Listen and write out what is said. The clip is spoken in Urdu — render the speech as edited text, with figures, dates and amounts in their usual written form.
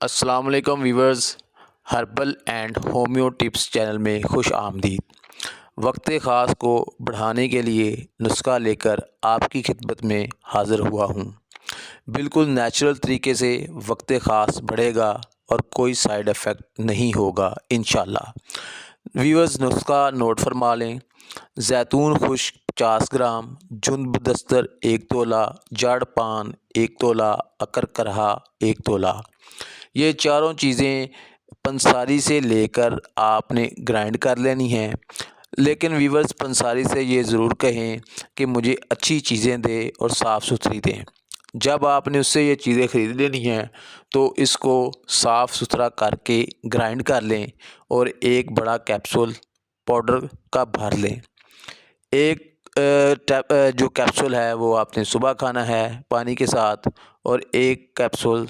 السلام علیکم viewers, herbal and homeo tips channel میں خوش آمدید۔ وقت خاص کو بڑھانے کے لیے نسخہ لے کر آپ کی خدمت میں حاضر ہوا ہوں۔ بالکل نیچرل طریقے سے وقت خاص بڑھے گا اور کوئی سائیڈ ایفیکٹ نہیں ہوگا انشاءاللہ۔ ویورز، نسخہ نوٹ فرما لیں۔ زیتون خشک 50 گرام، جند دستر 1 تولہ، جڑ پان 1 تولہ، اکر کرہا 1 تولہ۔ یہ چاروں چیزیں پنساری سے لے کر آپ نے گرائنڈ کر لینی ہیں، لیکن ویورز پنساری سے یہ ضرور کہیں کہ مجھے اچھی چیزیں دے اور صاف ستھری دیں۔ جب آپ نے اس سے یہ چیزیں خرید لینی ہیں تو اس کو صاف ستھرا کر کے گرائنڈ کر لیں اور ایک بڑا کیپسول پاؤڈر کا بھر لیں۔ ایک جو کیپسول ہے وہ آپ نے صبح کھانا ہے پانی کے ساتھ، اور ایک کیپسول